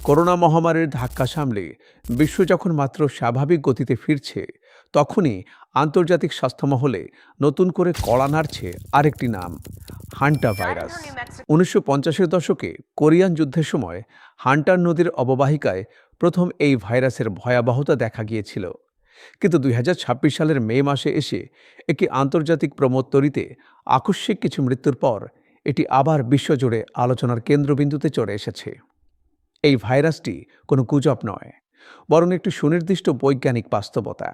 Corona মহামারীর ধাক্কা সামলে বিশ্ব যখন মাত্র স্বাভাবিক গতিতে ফিরছে, তখনই আন্তর্জাতিক স্বাস্থ্য মহলে নতুন করে কড়া নাড়ছে আরেকটি নাম, হান্টা ভাইরাস। 1950-এর দশকে কোরিয়ান যুদ্ধের সময় হান্টার নদীর অববাহিকায় প্রথম এই ভাইরাসের ভয়াবহতা দেখা গিয়েছিল। কিন্তু 2026 সালের মে মাসে এসে একটি আন্তর্জাতিক প্রমোত্তরিতে আকস্মিক কিছু মৃত্যুর পর এটি আবার বিশ্বজুড়ে আলোচনার কেন্দ্রবিন্দুতে চলে এসেছে। এই ভাইরাসটি কোনো গুজব নয়, বরং একটি সুনির্দিষ্ট বৈজ্ঞানিক বাস্তবতা।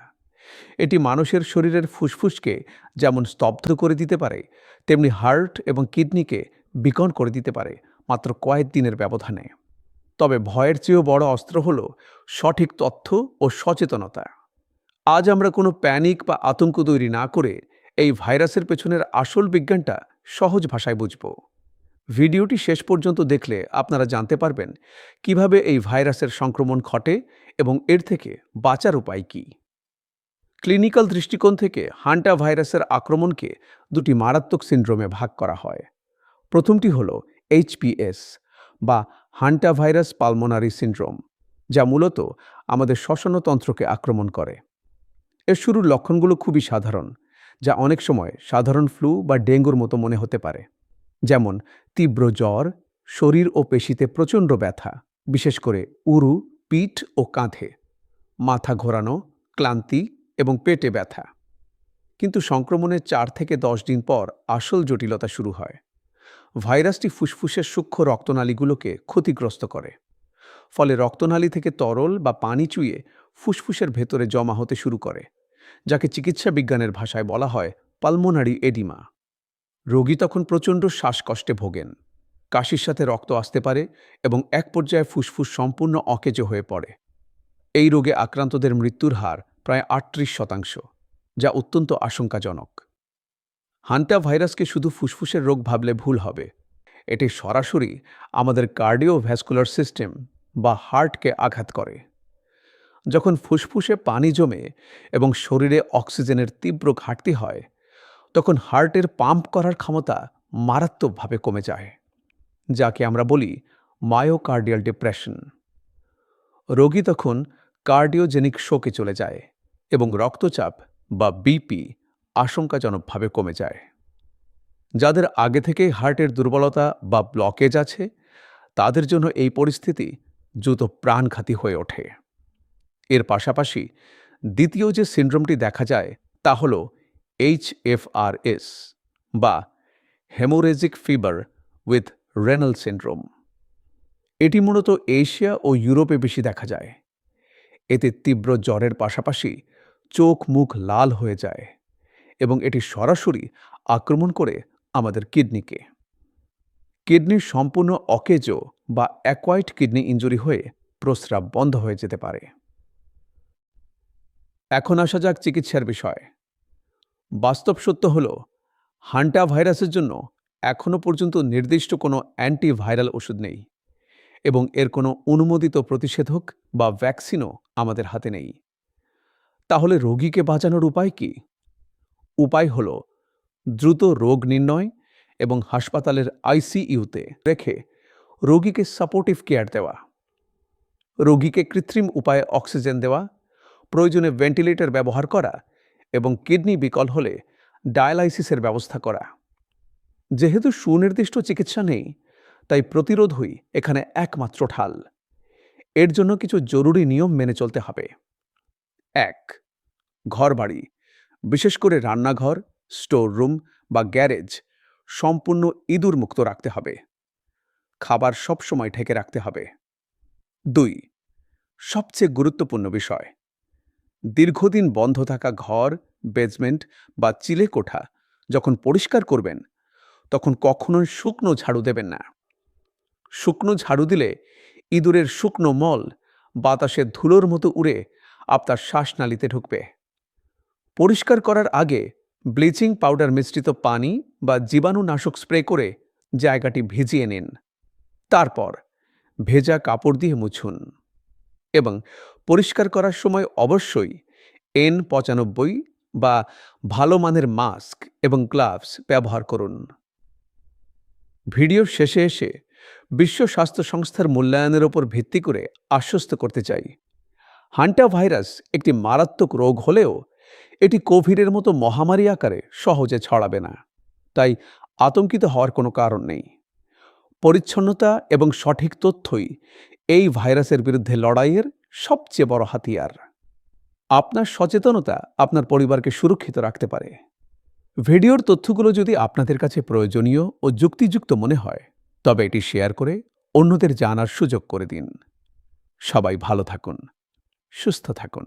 এটি মানুষের শরীরের ফুসফুসকে যেমন স্তব্ধ করে দিতে পারে, তেমনি হার্ট এবং কিডনিকে বিকন করে দিতে পারে মাত্র কয়েক দিনের ব্যবধানে। তবে ভয়ের চেয়েও বড় অস্ত্র হল সঠিক তথ্য ও সচেতনতা। আজ আমরা কোনো প্যানিক বা আতঙ্ক তৈরি না করে এই ভাইরাসের পেছনের আসল বিজ্ঞানটা সহজ ভাষায় বুঝব। ভিডিওটি শেষ পর্যন্ত দেখলে আপনারা জানতে পারবেন কিভাবে এই ভাইরাসের সংক্রমণ ঘটে এবং এর থেকে বাঁচার উপায় কী। ক্লিনিক্যাল দৃষ্টিকোণ থেকে হান্টা ভাইরাসের আক্রমণকে দুটি মারাত্মক সিন্ড্রোমে ভাগ করা হয়। প্রথমটি হল HPS বা হান্টা ভাইরাস পালমোনারি সিন্ড্রোম, যা মূলত আমাদের শ্বসনতন্ত্রকে আক্রমণ করে। এর শুরুর লক্ষণগুলো খুবই সাধারণ, যা অনেক সময় সাধারণ ফ্লু বা ডেঙ্গুর মতো মনে হতে পারে। যেমন তীব্র জ্বর, শরীর ও পেশিতে প্রচণ্ড ব্যথা, বিশেষ করে উরু, পিঠ ও কাঁধে, মাথা ঘোরানো, ক্লান্তি এবং পেটে ব্যথা। কিন্তু সংক্রমণের 4 থেকে 10 দিন পর আসল জটিলতা শুরু হয়। ভাইরাসটি ফুসফুসের সূক্ষ্ম রক্তনালীগুলোকে ক্ষতিগ্রস্ত করে। ফলে রক্তনালী থেকে তরল বা পানি চুইয়ে ফুসফুসের ভেতরে জমা হতে শুরু করে, যাকে চিকিৎসা বিজ্ঞানের ভাষায় বলা হয় পালমোনারি এডিমা। রোগী তখন প্রচণ্ড শ্বাসকষ্টে ভোগেন, কাশির সাথে রক্ত আসতে পারে এবং এক পর্যায়ে ফুসফুস সম্পূর্ণ অকেজো হয়ে পড়ে। এই রোগে আক্রান্তদের মৃত্যুর হার প্রায় 38%, যা অত্যন্ত আশঙ্কাজনক। হান্টা ভাইরাসকে শুধু ফুসফুসের রোগ ভাবলে ভুল হবে। এটি সরাসরি আমাদের কার্ডিওভ্যাসকুলার সিস্টেম বা হার্টকে আঘাত করে। যখন ফুসফুসে পানি জমে এবং শরীরে অক্সিজেনের তীব্র ঘাটতি হয়, তখন হার্টের পাম্প করার ক্ষমতা মারাত্মকভাবে কমে যায়, যাকে আমরা বলি মায়োকার্ডিয়াল ডিপ্রেশন। রোগী তখন কার্ডিওজেনিক শোকে চলে যায় এবং রক্তচাপ বা বিপি আশঙ্কাজনকভাবে কমে যায়। যাদের আগে থেকেই হার্টের দুর্বলতা বা ব্লকেজ আছে, তাদের জন্য এই পরিস্থিতি দ্রুত প্রাণঘাতী হয়ে ওঠে। এর পাশাপাশি দ্বিতীয় যে সিন্ড্রোমটি দেখা যায় তা হল HFRS বা hemorrhagic fever with renal syndrome. এটি মূলত এশিয়া ও ইউরোপে বেশি দেখা যায়। এতে তীব্র জ্বরের পাশাপাশি চোখ মুখ লাল হয়ে যায় এবং এটি সরাসরি আক্রমণ করে আমাদের কিডনিকে। কিডনির সম্পূর্ণ অকেজো বা অ্যাকোয়াইড কিডনি ইনজুরি হয়ে প্রস্রাব বন্ধ হয়ে যেতে পারে। এখন আসা যাক চিকিৎসার বিষয়। বাস্তব সত্য হল, হান্টা ভাইরাসের জন্য এখনও পর্যন্ত নির্দিষ্ট কোনো অ্যান্টিভাইরাল ওষুধ নেই এবং এর কোনো অনুমোদিত প্রতিষেধক বা ভ্যাকসিনও আমাদের হাতে নেই। তাহলে রোগীকে বাঁচানোর উপায় কি? উপায় হল দ্রুত রোগ নির্ণয় এবং হাসপাতালের ICUতে রেখে রোগীকে সাপোর্টিভ কেয়ার দেওয়া, রোগীকে কৃত্রিম উপায়ে অক্সিজেন দেওয়া, প্রয়োজনে ভেন্টিলেটর ব্যবহার করা এবং কিডনি বিকল হলে ডায়ালাইসিসের ব্যবস্থা করা। যেহেতু সুনির্দিষ্ট চিকিৎসা নেই, তাই প্রতিরোধই এখানে একমাত্র ঢাল। এর জন্য কিছু জরুরি নিয়ম মেনে চলতে হবে। 1. ঘরবাড়ি, বিশেষ করে রান্নাঘর, স্টোর রুম বা গ্যারেজ সম্পূর্ণ ইঁদুর মুক্ত রাখতে হবে। খাবার সবসময় ঢেকে রাখতে হবে। 2. সবচেয়ে গুরুত্বপূর্ণ বিষয়, দীর্ঘদিন বন্ধ থাকা ঘর, বেসমেন্ট বা চিলে কোঠা যখন পরিষ্কার করবেন, তখন কখনোই শুকনো ঝাড়ু দেবেন না। শুকনো ঝাড়ু দিলে ইঁদুরের শুকনো মল বাতাসে ধুলোর মতো উড়ে আপনার শ্বাসনালীতে ঢুকবে। পরিষ্কার করার আগে ব্লিচিং পাউডার মিশ্রিত পানি বা জীবাণুনাশক স্প্রে করে জায়গাটি ভিজিয়ে নিন। তারপর ভেজা কাপড় দিয়ে মুছুন এবং পরিষ্কার করার সময় অবশ্যই N95 বা ভালো মানের মাস্ক এবং গ্লাভস ব্যবহার করুন। ভিডিওর শেষে এসে বিশ্ব স্বাস্থ্য সংস্থার মূল্যায়নের ওপর ভিত্তি করে আশ্বস্ত করতে চাই, হান্টা ভাইরাস একটি মারাত্মক রোগ হলেও এটি কোভিডের মতো মহামারী আকারে সহজে ছড়াবে না। তাই আতঙ্কিত হওয়ার কোনো কারণ নেই। পরিচ্ছন্নতা এবং সঠিক তথ্যই এই ভাইরাসের বিরুদ্ধে লড়াইয়ের সবচেয়ে বড় হাতিয়ার। আপনার সচেতনতা আপনার পরিবারকে সুরক্ষিত রাখতে পারে। ভিডিওর তথ্যগুলো যদি আপনাদের কাছে প্রয়োজনীয় ও যুক্তিযুক্ত মনে হয়, তবে এটি শেয়ার করে অন্যদের জানার সুযোগ করে দিন। সবাই ভালো থাকুন, সুস্থ থাকুন।